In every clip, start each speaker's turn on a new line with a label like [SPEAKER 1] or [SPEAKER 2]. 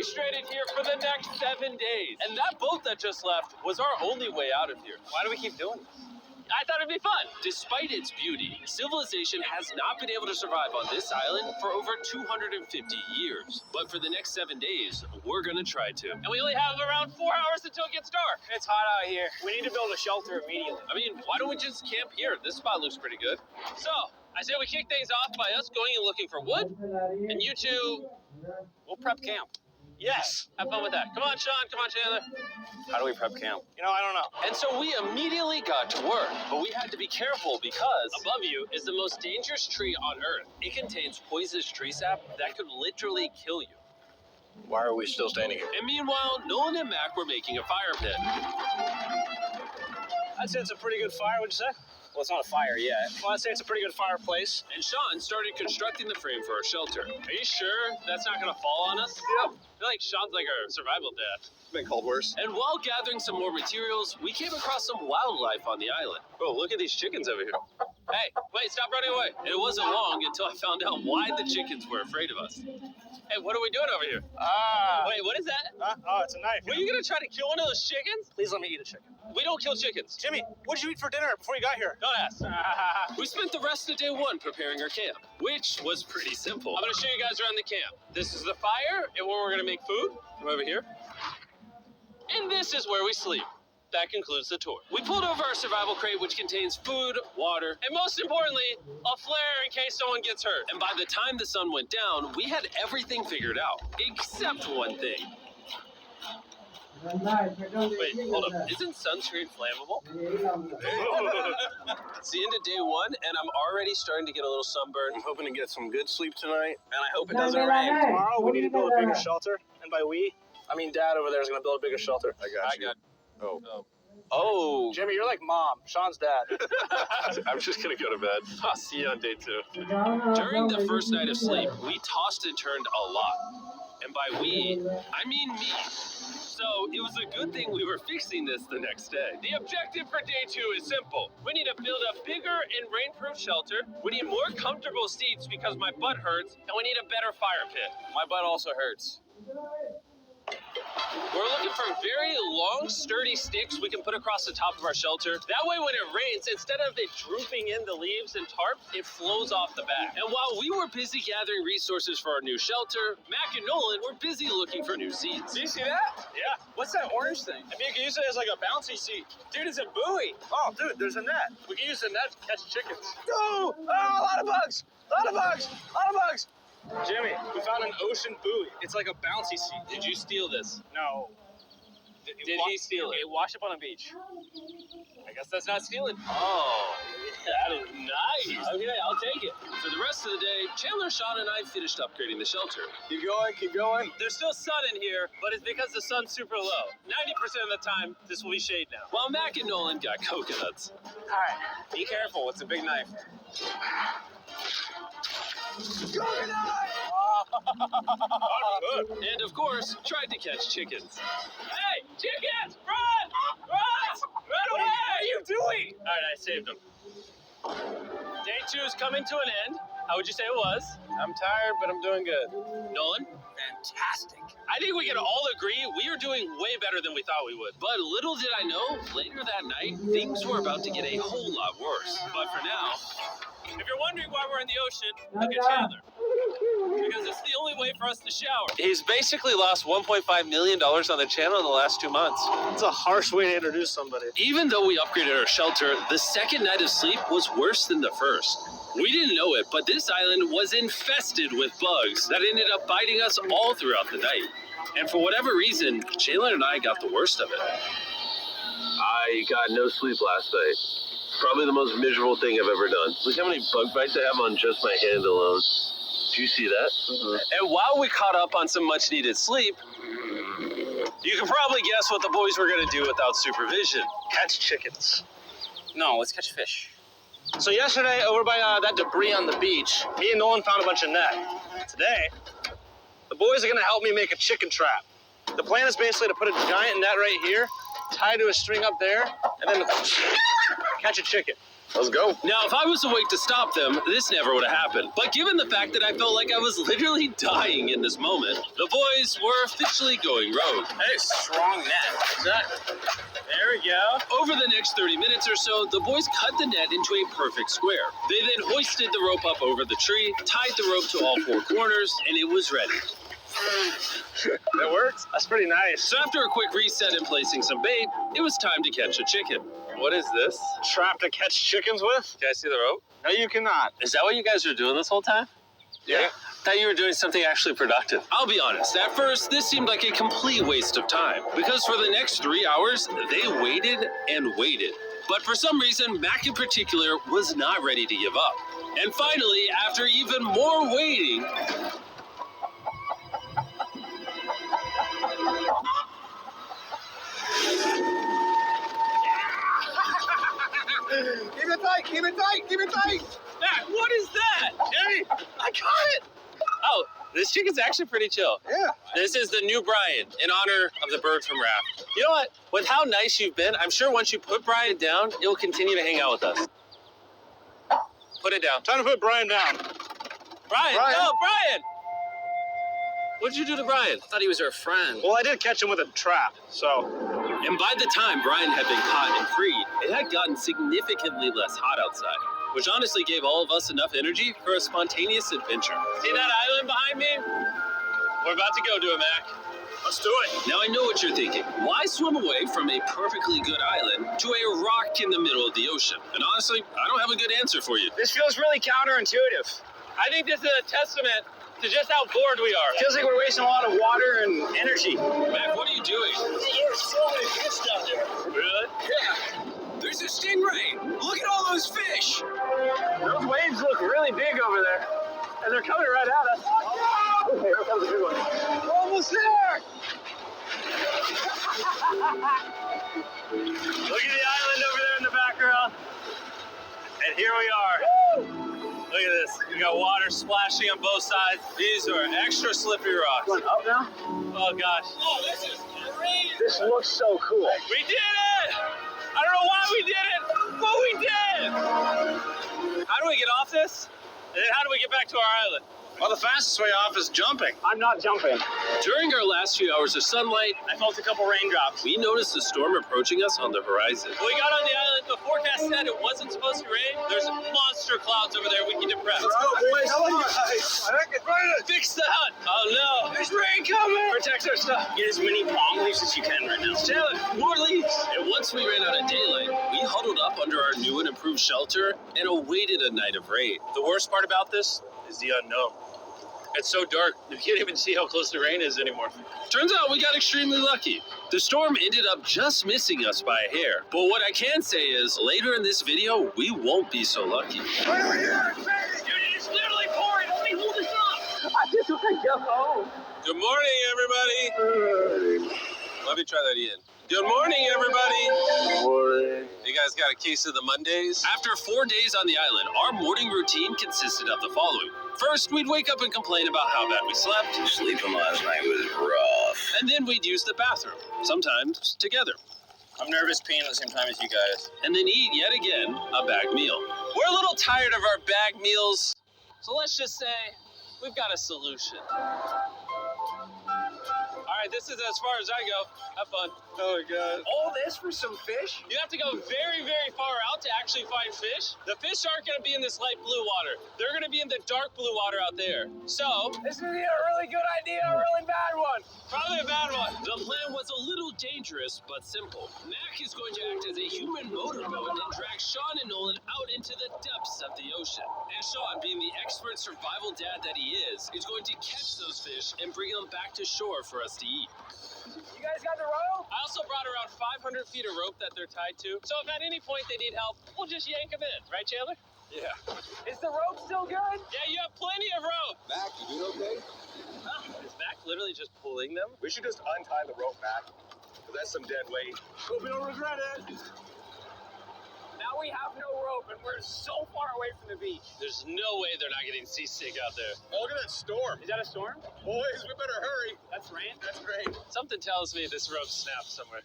[SPEAKER 1] stranded here for the next 7 days. And that boat that just left was our only way out of here.
[SPEAKER 2] Why do we keep doing this?
[SPEAKER 1] I thought it'd be fun. Despite its beauty, civilization has not been able to survive on this island for over 250 years. But for the next 7 days, we're gonna try to. And we only have around 4 hours until it gets dark.
[SPEAKER 2] It's hot out here. We need to build a shelter immediately.
[SPEAKER 1] I mean, why don't we just camp here? This spot looks pretty good. So, I say we kick things off by us going and looking for wood, and you two,
[SPEAKER 2] We'll prep camp.
[SPEAKER 1] yes, have fun with that. Come on, Sean, come on, Chandler.
[SPEAKER 2] How do we prep camp? I don't know.
[SPEAKER 1] And so we immediately got to work, but we had to be careful because above you is the most dangerous tree on Earth. It contains poisonous tree sap that could literally kill you.
[SPEAKER 2] Why are we still standing here?
[SPEAKER 1] And meanwhile, Nolan and Mac were making a fire pit.
[SPEAKER 2] I'd say it's a pretty good fire, would you say? Well, it's not a fire yet. Well, I'd say it's a pretty good fireplace.
[SPEAKER 1] And Sean started constructing the frame for our shelter. Are you sure that's not gonna fall on us?
[SPEAKER 2] Yep.
[SPEAKER 1] I feel like Sean's like our survival dad.
[SPEAKER 2] It's been cold worse.
[SPEAKER 1] And while gathering some more materials, we came across some wildlife on the island. Oh, look at these chickens over here. Hey, wait, stop running away. And it wasn't long until I found out why the chickens were afraid of us. Hey, what are we doing over here? Wait, what is that?
[SPEAKER 2] Oh, it's a knife.
[SPEAKER 1] Were you gonna try to kill one of those chickens?
[SPEAKER 2] Please let me eat a chicken.
[SPEAKER 1] We don't kill chickens.
[SPEAKER 2] Jimmy, what did you eat for dinner before you got here?
[SPEAKER 1] Don't ask. We spent the rest of day one preparing our camp, which was pretty simple. I'm gonna show you guys around the camp. This is the fire, and where we're gonna make food. Come over here. And this is where we sleep. That concludes the tour. We pulled over our survival crate, which contains food, water, and most importantly, a flare in case someone gets hurt. And by the time the sun went down, we had everything figured out, except one thing. Wait, hold up. Isn't sunscreen flammable? It's the end of day one, and I'm already starting to get a little sunburn.
[SPEAKER 2] I'm hoping to get some good sleep tonight, and I hope it doesn't rain. Tomorrow we need to build a bigger shelter, and by we, I mean Dad over there is going to build a bigger shelter.
[SPEAKER 1] I got.
[SPEAKER 2] Oh. Jimmy, you're like Mom. Sean's dad.
[SPEAKER 1] I'm just gonna go to bed. I'll see you on day 2. During the first night of sleep, we tossed and turned a lot. And by we, I mean me. So it was a good thing we were fixing this the next day. The objective for day 2 is simple. We need to build a bigger and rainproof shelter. We need more comfortable seats because my butt hurts, and we need a better fire pit.
[SPEAKER 2] My butt also hurts.
[SPEAKER 1] We're looking for very long, sturdy sticks we can put across the top of our shelter. That way, when it rains, instead of it drooping in the leaves and tarp, it flows off the back. And while we were busy gathering resources for our new shelter, Mac and Nolan were busy looking for new seats.
[SPEAKER 2] Do you see that?
[SPEAKER 1] Yeah.
[SPEAKER 2] What's that orange thing? I mean, you can use it as like a bouncy seat. Dude, it's a buoy. Oh, dude, there's a net. We can use the net to catch chickens. Oh, a lot of bugs. A lot of bugs. A lot of bugs. Jimmy, we found an ocean buoy. It's like a bouncy seat.
[SPEAKER 1] Did you steal this?
[SPEAKER 2] No.
[SPEAKER 1] Did he steal it?
[SPEAKER 2] It washed up on a beach.
[SPEAKER 1] I guess that's not stealing. Oh, that is nice. Okay, I'll take it. For the rest of the day, Chandler, Sean, and I finished upgrading the shelter.
[SPEAKER 2] Keep going, keep going.
[SPEAKER 1] There's still sun in here, but it's because the sun's super low. 90% of the time, this will be shade now. While Mac and Nolan got coconuts.
[SPEAKER 2] All right, be careful. It's a big knife.
[SPEAKER 1] And of course, tried to catch chickens. Hey, chickens, run! Run! Run away!
[SPEAKER 2] What are you doing?
[SPEAKER 1] All right, I saved them. Day 2 is coming to an end. How would you say it was?
[SPEAKER 2] I'm tired, but I'm doing good.
[SPEAKER 1] Nolan?
[SPEAKER 2] Fantastic.
[SPEAKER 1] I think we can all agree we are doing way better than we thought we would. But little did I know, later that night, things were about to get a whole lot worse. But for now, if you're wondering why we're in the ocean, look at Chandler. Because it's the only way for us to shower. He's basically lost $1.5 million on the channel in the last 2 months.
[SPEAKER 2] It's a harsh way to introduce somebody.
[SPEAKER 1] Even though we upgraded our shelter, the second night of sleep was worse than the first. We didn't know it, but this island was infested with bugs that ended up biting us all throughout the night. And for whatever reason, Jalen and I got the worst of it. I got no sleep last night. Probably the most miserable thing I've ever done. Look how many bug bites I have on just my hand alone. Do you see that? And while we caught up on some much needed sleep, you can probably guess what the boys were going to do without supervision.
[SPEAKER 2] Catch chickens. No, let's catch fish. So yesterday, over by that debris on the beach, me and Nolan found a bunch of net. Today, the boys are going to help me make a chicken trap. The plan is basically to put a giant net right here, tie to a string up there, and then catch a chicken. Let's go.
[SPEAKER 1] Now, if I was awake to stop them, this never would have happened. But given the fact that I felt like I was literally dying in this moment, the boys were officially going rogue.
[SPEAKER 2] That is strong net. There we go.
[SPEAKER 1] Over the next 30 minutes or so, the boys cut the net into a perfect square. They then hoisted the rope up over the tree, tied the rope to all four corners, and it was ready.
[SPEAKER 2] That works. That's pretty nice.
[SPEAKER 1] So after a quick reset and placing some bait, it was time to catch a chicken. What is this?
[SPEAKER 2] Trap to catch chickens with?
[SPEAKER 1] Can I see the rope?
[SPEAKER 2] No, you cannot.
[SPEAKER 1] Is that what you guys were doing this whole time?
[SPEAKER 2] Yeah.
[SPEAKER 1] I thought you were doing something actually productive. I'll be honest, at first, this seemed like a complete waste of time. Because for the next 3 hours, they waited and waited. But for some reason, Mac in particular was not ready to give up. And finally, after even more waiting...
[SPEAKER 2] Keep it tight, keep it tight, keep it tight.
[SPEAKER 1] Mac, what is that?
[SPEAKER 2] Jimmy, I caught it.
[SPEAKER 1] Oh, this chicken's actually pretty chill.
[SPEAKER 2] Yeah.
[SPEAKER 1] This is the new Brian, in honor of the bird from Raft. You know what? With how nice you've been, I'm sure once you put Brian down, he'll continue to hang out with us. Put it down.
[SPEAKER 2] Time to put Brian down.
[SPEAKER 1] Brian!
[SPEAKER 2] Brian.
[SPEAKER 1] No, Brian! What'd you do to Brian? I thought he was our friend.
[SPEAKER 2] Well, I did catch him with a trap, so.
[SPEAKER 1] And by the time Brian had been caught and freed, it had gotten significantly less hot outside, which honestly gave all of us enough energy for a spontaneous adventure. See that island behind me? We're about to go to it, Mac.
[SPEAKER 2] Let's do it.
[SPEAKER 1] Now I know what you're thinking. Why swim away from a perfectly good island to a rock in the middle of the ocean? And honestly, I don't have a good answer for you.
[SPEAKER 2] This feels really counterintuitive.
[SPEAKER 1] I think this is a testament to just how bored we are.
[SPEAKER 2] Feels like we're wasting a lot of water and energy.
[SPEAKER 1] Mac, what are you doing?
[SPEAKER 2] There's so many fish down there.
[SPEAKER 1] Really?
[SPEAKER 2] Yeah. There's a stingray. Look at all those fish. Those waves look really big over there. And they're coming right at us. Oh, here comes a good one. We're almost there. Look at the island over there in the background. And here we are. Woo!
[SPEAKER 1] Look at this. We got water splashing on both sides. These are extra slippery rocks.
[SPEAKER 2] Going up now?
[SPEAKER 1] Oh, gosh. Oh, this is crazy.
[SPEAKER 2] This looks so cool.
[SPEAKER 1] We did it! I don't know why we did it, but we did! How do we get off this? And then how do we get back to our island?
[SPEAKER 2] Well, the fastest way off is jumping. I'm not jumping.
[SPEAKER 1] During our last few hours of sunlight,
[SPEAKER 2] I felt a couple raindrops.
[SPEAKER 1] we noticed a storm approaching us on the horizon. When we got on the island, the forecast said it wasn't supposed to rain. There's monster clouds over there we can depress.
[SPEAKER 2] Let's go, boys. Come on, guys. I think it's raining.
[SPEAKER 1] Fix that! Oh no!
[SPEAKER 2] There's rain coming. Protect our stuff. Get as many palm leaves as you can right now.
[SPEAKER 1] Taylor, more leaves! And once we ran out of daylight, we huddled up under our new and improved shelter and awaited a night of rain.
[SPEAKER 2] The worst part about this is the unknown.
[SPEAKER 1] It's so dark, you can't even see how close the rain is anymore. Turns out we got extremely lucky. The storm ended up just missing us by a hair. But what I can say is, later in this video, we won't be so lucky.
[SPEAKER 2] What are we doing?
[SPEAKER 1] Dude, it's literally pouring. Let me hold this up.
[SPEAKER 2] I just want to go home.
[SPEAKER 1] Good morning, everybody. Let me try that again. Good morning, everybody.
[SPEAKER 2] Good morning.
[SPEAKER 1] You guys got a case of the Mondays? After 4 days on the island, our morning routine consisted of the following. First, we'd wake up and complain about how bad we slept.
[SPEAKER 3] Sleeping last night was rough.
[SPEAKER 1] And then we'd use the bathroom, sometimes together.
[SPEAKER 2] I'm nervous peeing at the same time as you guys.
[SPEAKER 1] And then eat, yet again, a bag meal. We're a little tired of our bag meals, so let's just say we've got a solution. All right, this is as far as I go. Have fun.
[SPEAKER 2] Oh, my God. All this for some fish?
[SPEAKER 1] You have to go very, very far out to actually find fish. The fish aren't going to be in this light blue water. They're going to be in the dark blue water out there. So,
[SPEAKER 2] This is either a really good idea or a really bad one.
[SPEAKER 1] probably a bad one. The plan was a little dangerous, but simple. Mac is going to act as a human motorboat and drag Sean and Nolan out into the depths of the ocean. And Sean, being the expert survival dad that he is going to catch those fish and bring them back to shore for us to eat.
[SPEAKER 2] You guys got the rope?
[SPEAKER 1] I also brought around 500 feet of rope that they're tied to. So if at any point they need help, we'll just yank them in. Right, Chandler?
[SPEAKER 2] Yeah. Is the rope still good?
[SPEAKER 1] Yeah, you have plenty of rope.
[SPEAKER 3] Mac, you doing okay?
[SPEAKER 1] Is Mac literally just pulling them?
[SPEAKER 2] We should just untie the rope back. That's some dead weight. Hope we don't regret it. Now we have no rope, and we're so far away from the beach.
[SPEAKER 1] There's no way they're not getting seasick out there.
[SPEAKER 4] Oh, look at that storm.
[SPEAKER 2] Is that a storm?
[SPEAKER 4] Boys, we better hurry.
[SPEAKER 2] That's rain?
[SPEAKER 4] That's great.
[SPEAKER 1] Something tells me this rope snapped somewhere.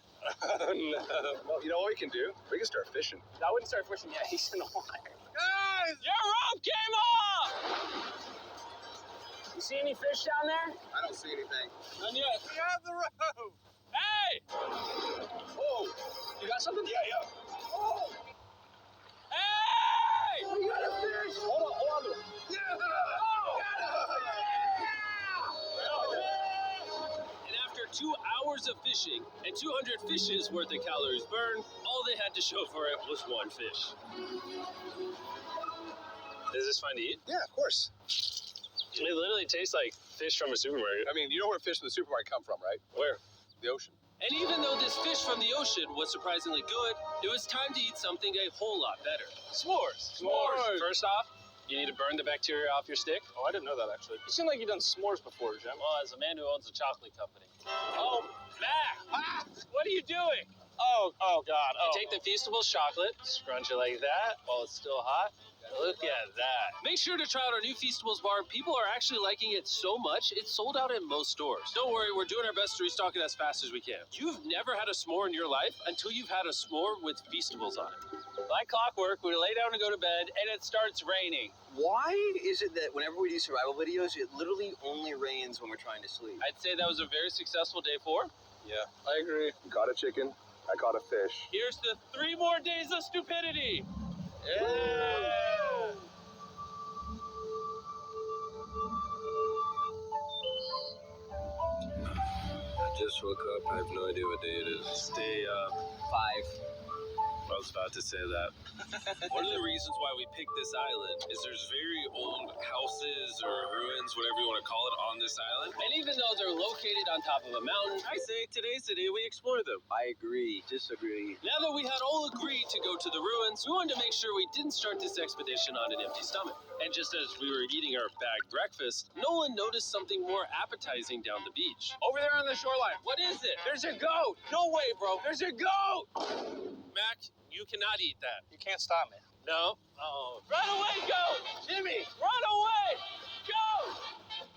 [SPEAKER 4] Oh, no. Well, you know what we can do? We can start fishing.
[SPEAKER 2] I wouldn't start fishing yet. He's in the water.
[SPEAKER 4] Guys!
[SPEAKER 1] Your rope came off!
[SPEAKER 2] You see any fish down there?
[SPEAKER 4] I don't see anything.
[SPEAKER 1] None yet.
[SPEAKER 4] We have the rope.
[SPEAKER 1] Hey!
[SPEAKER 4] Oh,
[SPEAKER 2] You got something?
[SPEAKER 4] yeah. Oh,
[SPEAKER 1] Hey!
[SPEAKER 4] you got a fish. Hold on to it. Yeah.
[SPEAKER 1] And after 2 hours of fishing and 200 fishes worth of calories burned, all they had to show for it was one fish. Is this fun to eat?
[SPEAKER 4] Yeah, of course.
[SPEAKER 1] It literally tastes like fish from a supermarket.
[SPEAKER 4] I mean, you know where fish in the supermarket come from, right?
[SPEAKER 1] Where?
[SPEAKER 4] The ocean.
[SPEAKER 1] And even though this fish from the ocean was surprisingly good, it was time to eat something a whole lot better. S'mores.
[SPEAKER 4] S'mores.
[SPEAKER 1] First off, you need to burn the bacteria off your stick.
[SPEAKER 2] Oh, I didn't know that, actually. You seem like you've done s'mores before, Jim.
[SPEAKER 1] Well, as a man who owns a chocolate company. Oh, Mac! What are you doing?
[SPEAKER 2] Oh, God.
[SPEAKER 1] You take the Feastables chocolate, scrunch it like that while it's still hot. Look at that. Make sure to try out our new Feastables bar. People are actually liking it so much, it's sold out in most stores. Don't worry, we're doing our best to restock it as fast as we can. You've never had a s'more in your life until you've had a s'more with Feastables on it. Like clockwork, we lay down to go to bed, and it starts raining.
[SPEAKER 3] Why is it that whenever we do survival videos, it literally only rains when we're trying to sleep?
[SPEAKER 1] I'd say that was a very successful day 4.
[SPEAKER 4] Yeah, I agree. You caught a chicken. I caught a fish.
[SPEAKER 1] Here's the 3 more days of stupidity.
[SPEAKER 4] Yeah.
[SPEAKER 3] I just woke up. I have no idea what day it is.
[SPEAKER 1] Stay up.
[SPEAKER 3] 5.
[SPEAKER 1] I was about to say that. One of the reasons why we picked this island is there's very old houses or ruins, whatever you want to call it, on this island. And even though they're located on top of a mountain, I say today's the day we explore them.
[SPEAKER 3] I agree. Disagree.
[SPEAKER 1] Now that we had all agreed to go to the ruins, we wanted to make sure we didn't start this expedition on an empty stomach. And just as we were eating our bagged breakfast, Nolan noticed something more appetizing down the beach.
[SPEAKER 2] Over there on the shoreline.
[SPEAKER 1] What is it?
[SPEAKER 2] There's a goat.
[SPEAKER 1] No way, bro.
[SPEAKER 2] There's a goat.
[SPEAKER 1] Mac, you cannot eat that.
[SPEAKER 2] You can't stop me.
[SPEAKER 1] No. Oh. Run away, goat!
[SPEAKER 2] Jimmy.
[SPEAKER 1] Run away! Goat!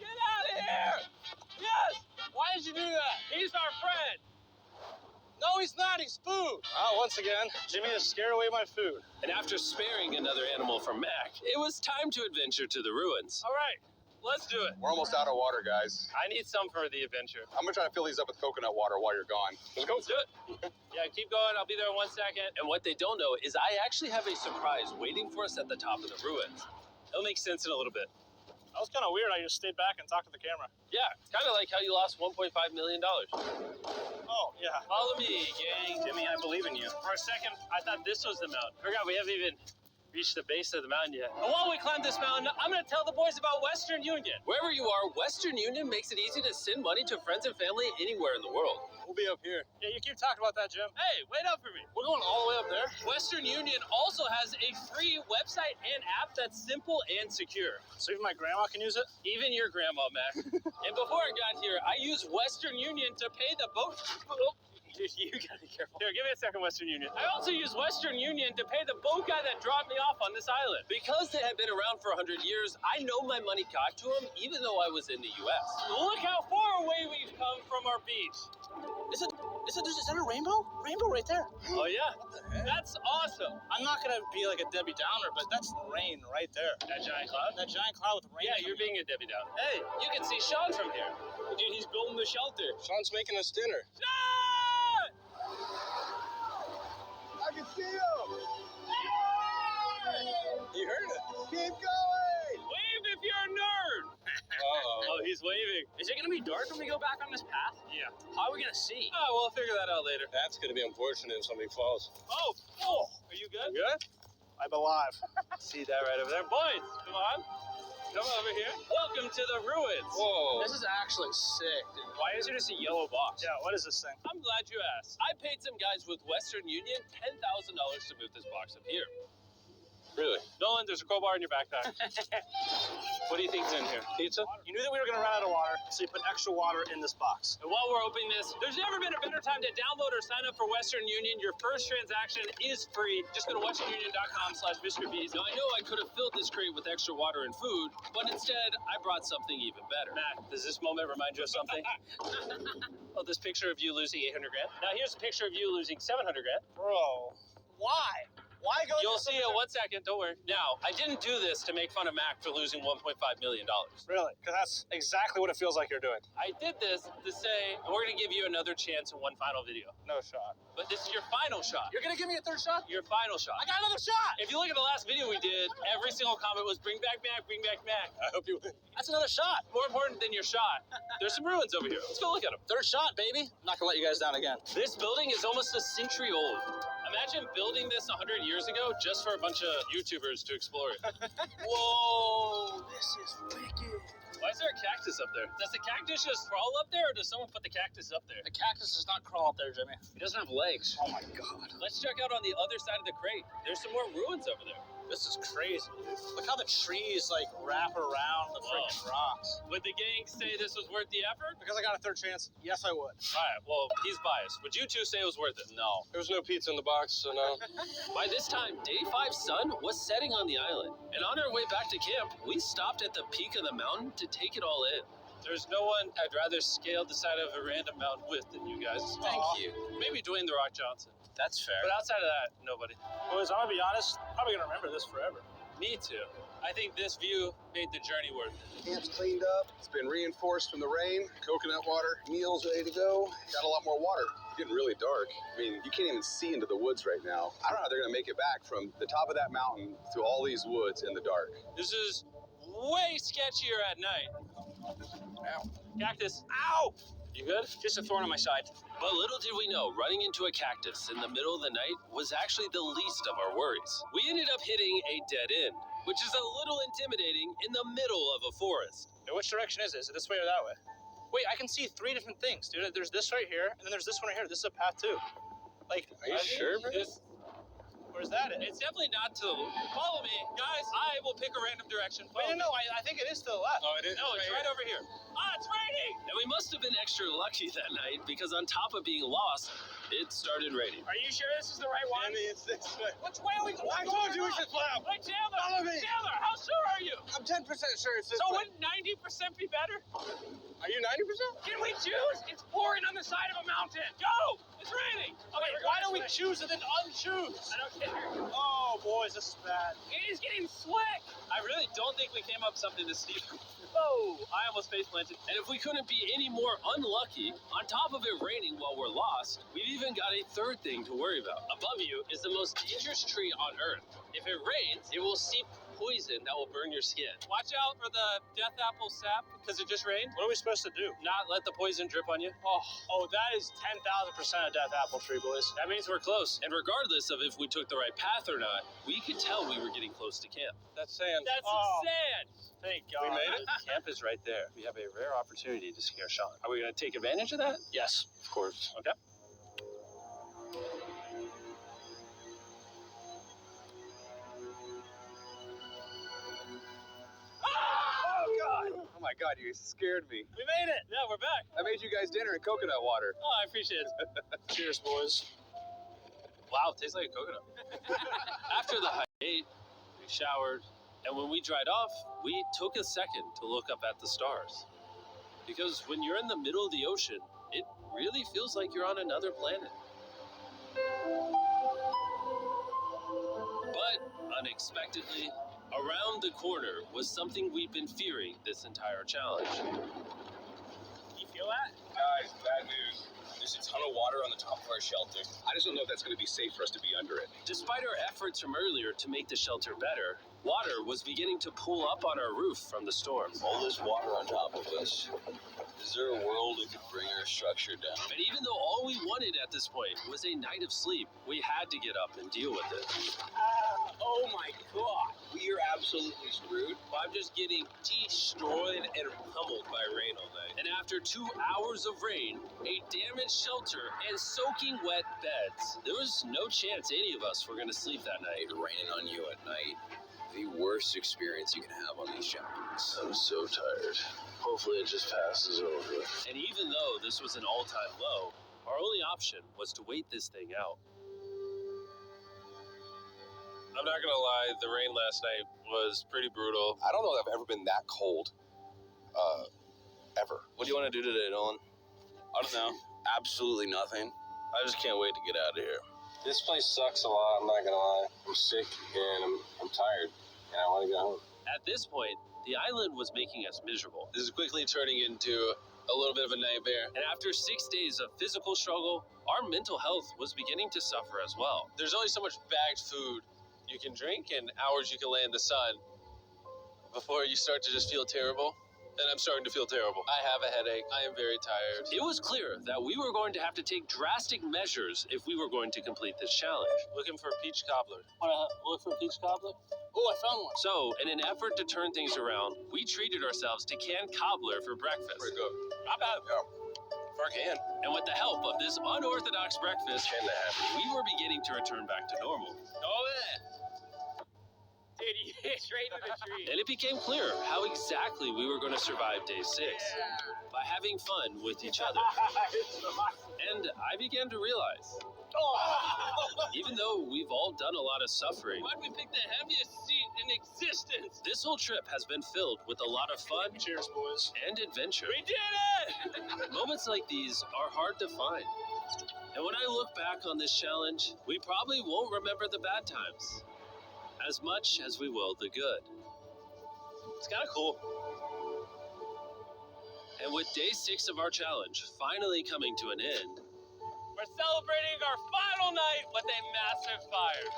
[SPEAKER 1] Get out of here! Yes!
[SPEAKER 2] Why did you do that?
[SPEAKER 1] He's our friend!
[SPEAKER 2] No, he's not. He's food. Once again, Jimmy has scared away my food.
[SPEAKER 1] And after sparing another animal from Mac, it was time to adventure to the ruins.
[SPEAKER 2] All right,
[SPEAKER 1] Let's do it.
[SPEAKER 4] We're almost out of water, guys.
[SPEAKER 1] I need some for the adventure.
[SPEAKER 4] I'm gonna try to fill these up with coconut water while you're gone. Let's go.
[SPEAKER 1] Let's do it. Yeah, keep going. I'll be there in 1 second. And what they don't know is I actually have a surprise waiting for us at the top of the ruins. It'll make sense in a little bit.
[SPEAKER 2] That was kind of weird. I just stayed back and talked to the camera.
[SPEAKER 1] Yeah, kind of like how you lost $1.5 million.
[SPEAKER 2] Oh, yeah.
[SPEAKER 1] Follow me, gang.
[SPEAKER 2] Jimmy, I believe in you.
[SPEAKER 1] For a second, I thought this was the mountain. Forgot we haven't even reached the base of the mountain yet. And while we climb this mountain, I'm going to tell the boys about Western Union. Wherever you are, Western Union makes it easy to send money to friends and family anywhere in the world.
[SPEAKER 2] We'll be up here. Yeah, you keep talking about that, Jim.
[SPEAKER 1] Hey, wait up for me.
[SPEAKER 2] We're going all the way up there.
[SPEAKER 1] Western Union also has a free website and app that's simple and secure.
[SPEAKER 2] So even my grandma can use it?
[SPEAKER 1] Even your grandma, Mac. And before I got here, I used Western Union to pay the boat. Oh, dude, you gotta be careful. Here, give me a second, Western Union. I also used Western Union to pay the boat guy that dropped me off on this island. Because they had been around for 100 years, I know my money got to them, even though I was in the U.S. Look how far away we've come from our beach.
[SPEAKER 2] Is that a rainbow? Rainbow right there.
[SPEAKER 1] Oh, yeah?
[SPEAKER 2] What the heck?
[SPEAKER 1] That's awesome.
[SPEAKER 2] I'm not going to be like a Debbie Downer, but that's rain right there.
[SPEAKER 1] That giant cloud?
[SPEAKER 2] That giant cloud with rain.
[SPEAKER 1] Yeah, you're being a Debbie Downer. Hey, you can see Sean from here. Dude, he's building the shelter.
[SPEAKER 4] Sean's making us dinner.
[SPEAKER 1] Sean!
[SPEAKER 4] I can see him. You heard it. Keep going.
[SPEAKER 1] Wave if you're a nerd. Oh, he's waving.
[SPEAKER 2] Is it going to be dark when we go back on this path?
[SPEAKER 1] Yeah.
[SPEAKER 2] How are we going to see?
[SPEAKER 1] Oh, we'll figure that out later.
[SPEAKER 4] That's gonna be unfortunate if somebody falls.
[SPEAKER 1] Oh, are you good?
[SPEAKER 4] Good?
[SPEAKER 2] I'm alive.
[SPEAKER 1] See that right over there? Boys, come on. Come over here. Welcome to the ruins.
[SPEAKER 4] Whoa.
[SPEAKER 2] This is actually sick, dude.
[SPEAKER 1] Why is there just a yellow box?
[SPEAKER 2] Yeah, what is this thing?
[SPEAKER 1] I'm glad you asked. I paid some guys with Western Union $10,000 to move this box up here.
[SPEAKER 4] Really?
[SPEAKER 2] Nolan, there's a crowbar in your backpack. What do you think's in here? Pizza? You knew that we were going to run out of water, so you put extra water in this box.
[SPEAKER 1] And while we're opening this, there's never been a better time to download or sign up for Western Union. Your first transaction is free. Just go to westernunion.com/MrBeast. Now, I know I could have filled this crate with extra water and food, but instead, I brought something even better.
[SPEAKER 2] Matt, does this moment remind you of something? Oh, this picture of you losing 800 grand? Now here's a picture of you losing 700 grand. Bro, why? Why go?
[SPEAKER 1] You'll see it 1 second, don't worry. Now, I didn't do this to make fun of Mac for losing $1.5 million.
[SPEAKER 2] Really? Because that's exactly what it feels like you're doing.
[SPEAKER 1] I did this to say, we're going to give you another chance in one final video.
[SPEAKER 2] No shot.
[SPEAKER 1] But this is your final shot.
[SPEAKER 2] You're going to give me a third shot?
[SPEAKER 1] Your final shot.
[SPEAKER 2] I got another shot!
[SPEAKER 1] If you look at the last video we did, every single comment was bring back Mac, bring back Mac.
[SPEAKER 2] I hope you win. That's another shot.
[SPEAKER 1] More important than your shot, there's some ruins over here. Let's go look at them.
[SPEAKER 2] Third shot, baby. I'm not going to let you guys down again.
[SPEAKER 1] This building is almost a century old. Imagine building this 100 years ago just for a bunch of YouTubers to explore it.
[SPEAKER 2] Whoa, this is wicked.
[SPEAKER 1] Why is there a cactus up there? Does the cactus just crawl up there, or does someone put the cactus up there?
[SPEAKER 2] The cactus does not crawl up there, Jimmy.
[SPEAKER 1] It doesn't have legs.
[SPEAKER 2] Oh my God.
[SPEAKER 1] Let's check out on the other side of the crate. There's some more ruins over there.
[SPEAKER 2] This is crazy. Look how the trees like wrap around the freaking rocks.
[SPEAKER 1] Would the gang say this was worth the effort?
[SPEAKER 2] Because I got a third chance, yes, I would.
[SPEAKER 1] All right, well, he's biased. Would you two say it was worth it?
[SPEAKER 2] No.
[SPEAKER 4] There was no pizza in the box, so no.
[SPEAKER 1] By this time, Day 5's sun was setting on the island. And on our way back to camp, we stopped at the peak of the mountain to take it all in.
[SPEAKER 2] There's no one I'd rather scale the side of a random mountain with than you guys.
[SPEAKER 1] Thank you. Maybe Dwayne The Rock Johnson.
[SPEAKER 2] That's fair.
[SPEAKER 1] But outside of that, nobody.
[SPEAKER 2] Boys, I'm gonna be honest, probably gonna remember this forever.
[SPEAKER 1] Me too. I think this view made the journey worth it.
[SPEAKER 4] Camp's cleaned up. It's been reinforced from the rain. Coconut water. Meals ready to go. Got a lot more water. It's getting really dark. I mean, you can't even see into the woods right now. I don't know how they're going to make it back from the top of that mountain through all these woods in the dark.
[SPEAKER 1] This is way sketchier at night.
[SPEAKER 2] Ow.
[SPEAKER 1] Cactus. Ow! You good?
[SPEAKER 2] Just a thorn on my side.
[SPEAKER 1] But little did we know, running into a cactus in the middle of the night was actually the least of our worries. We ended up hitting a dead end, which is a little intimidating in the middle of a forest.
[SPEAKER 2] Now, which direction is it? Is it this way or that way? Wait, I can see 3 different things, dude. There's this right here, and then there's this one right here. This is a path too. Like,
[SPEAKER 4] Are you sure, bro?
[SPEAKER 2] Where's that?
[SPEAKER 1] It's definitely not to the... Follow me, guys. I will pick a random direction.
[SPEAKER 2] Wait, no, I think it is to the left.
[SPEAKER 4] Oh, it is?
[SPEAKER 1] No, it's right over here. Ah, it's raining! And we must have been extra lucky that night because on top of being lost, it started raining.
[SPEAKER 2] Are you sure this is the right one?
[SPEAKER 4] It's this way.
[SPEAKER 2] Which way are we going?
[SPEAKER 4] I told you we should fly.
[SPEAKER 1] Hey, Chandler!
[SPEAKER 4] Follow me.
[SPEAKER 1] Chandler, how sure are you?
[SPEAKER 4] I'm 10% sure it's this
[SPEAKER 1] So
[SPEAKER 4] way.
[SPEAKER 1] wouldn't 90% be better?
[SPEAKER 4] Are you 90%?
[SPEAKER 1] Can we choose? It's pouring on the side of a mountain. Go! It's raining.
[SPEAKER 2] Okay, why don't we choose and then unchoose?
[SPEAKER 1] I don't care.
[SPEAKER 2] Oh, boys, this is bad.
[SPEAKER 1] It is getting slick. I really don't think we came up something this steep. Oh, I almost face planted. And if we couldn't be any more unlucky, on top of it raining while we're lost, we've even got a third thing to worry about. Above you is the most dangerous tree on Earth. If it rains, it will seep poison that will burn your skin. Watch out for the death apple sap because it just rained.
[SPEAKER 2] What are we supposed to do?
[SPEAKER 1] Not let the poison drip on you.
[SPEAKER 2] Oh, that is 10,000% a death apple tree, boys.
[SPEAKER 1] That means we're close. And regardless of if we took the right path or not, we could tell we were getting close to camp.
[SPEAKER 4] That's sand.
[SPEAKER 1] That's sand.
[SPEAKER 2] Thank God.
[SPEAKER 4] We made it?
[SPEAKER 1] Camp is right there. We have a rare opportunity to scare Sean. Are we going to take advantage of that?
[SPEAKER 2] Yes.
[SPEAKER 1] Of course. Okay.
[SPEAKER 4] Oh my God, you scared me.
[SPEAKER 1] We made it. Yeah, we're back.
[SPEAKER 4] I made you guys dinner and coconut water.
[SPEAKER 1] Oh, I appreciate it.
[SPEAKER 2] Cheers, boys.
[SPEAKER 1] Wow, it tastes like a coconut. After the hike, we ate, we showered, and when we dried off, we took a second to look up at the stars. Because when you're in the middle of the ocean, it really feels like you're on another planet. But unexpectedly, around the corner was something we'd been fearing this entire challenge.
[SPEAKER 2] You feel that?
[SPEAKER 4] Guys, bad news. There's a ton of water on the top of our shelter. I just don't know if that's going to be safe for us to be under it.
[SPEAKER 1] Despite our efforts from earlier to make the shelter better, water was beginning to pool up on our roof from the storm.
[SPEAKER 3] All this water on top of us. Is there a world that could bring our structure down?
[SPEAKER 1] And even though all we wanted at this point was a night of sleep, we had to get up and deal with it.
[SPEAKER 3] Oh my God. We you're absolutely screwed.
[SPEAKER 1] I'm just getting destroyed and pummeled by rain all night. And after 2 hours of rain, a damaged shelter, and soaking wet beds, there was no chance any of us were going to sleep that night.
[SPEAKER 3] Raining on you at night, the worst experience you can have on these challenges.
[SPEAKER 2] I'm so tired. Hopefully it just passes over.
[SPEAKER 1] And even though this was an all-time low, our only option was to wait this thing out. I'm not gonna lie, the rain last night was pretty brutal.
[SPEAKER 5] I don't know that I've ever been that cold, ever.
[SPEAKER 2] What do you want to do today, Nolan?
[SPEAKER 3] I don't know. Absolutely nothing.
[SPEAKER 2] I just can't wait to get out of here.
[SPEAKER 6] This place sucks a lot, I'm not gonna lie. I'm sick and I'm tired and I want to go home.
[SPEAKER 1] At this point, the island was making us miserable.
[SPEAKER 2] This is quickly turning into a little bit of a nightmare.
[SPEAKER 1] And after 6 days of physical struggle, our mental health was beginning to suffer as well.
[SPEAKER 2] There's only so much bagged food you can drink and hours you can lay in the sun before you start to just feel terrible. And I'm starting to feel terrible. I have a headache. I am very tired.
[SPEAKER 1] It was clear that we were going to have to take drastic measures if we were going to complete this challenge.
[SPEAKER 2] Looking for a peach cobbler.
[SPEAKER 6] Want to look for a peach cobbler?
[SPEAKER 2] Oh, I found one.
[SPEAKER 1] So, in an effort to turn things around, we treated ourselves to canned cobbler for breakfast.
[SPEAKER 4] Pretty good.
[SPEAKER 2] Not bad.
[SPEAKER 4] Yeah.
[SPEAKER 2] For a can.
[SPEAKER 1] And with the help of this unorthodox breakfast,
[SPEAKER 2] Can that happen?
[SPEAKER 1] we were beginning to return back to normal.
[SPEAKER 2] Oh, yeah. Dude, you hit straight into the tree.
[SPEAKER 1] And it became clear how exactly we were going to survive day 6. By having fun with each other. And I began to realize, even though we've all done a lot of suffering,
[SPEAKER 2] Why'd we pick the heaviest seat in existence?
[SPEAKER 1] this whole trip has been filled with a lot of fun
[SPEAKER 2] Cheers, boys.
[SPEAKER 1] and adventure.
[SPEAKER 2] We did it!
[SPEAKER 1] Moments like these are hard to find. And when I look back on this challenge, we probably won't remember the bad times as much as we will the good.
[SPEAKER 2] It's kind of cool.
[SPEAKER 1] And with day 6 of our challenge finally coming to an end,
[SPEAKER 2] We're celebrating our final night with a massive fire.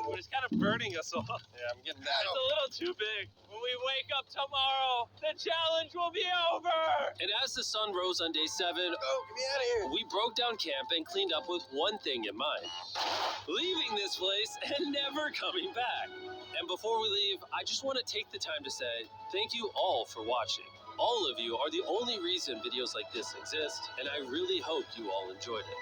[SPEAKER 2] But it's kind of burning us all.
[SPEAKER 4] Yeah, I'm getting
[SPEAKER 2] It's a little too big. When we wake up tomorrow, the challenge will be over.
[SPEAKER 1] and as the sun rose on day 7,
[SPEAKER 3] Get me out of here.
[SPEAKER 1] we broke down camp and cleaned up with one thing in mind: leaving this place and never coming back. And before we leave, I just want to take the time to say thank you all for watching. All of you are the only reason videos like this exist, and I really hope you all enjoyed it.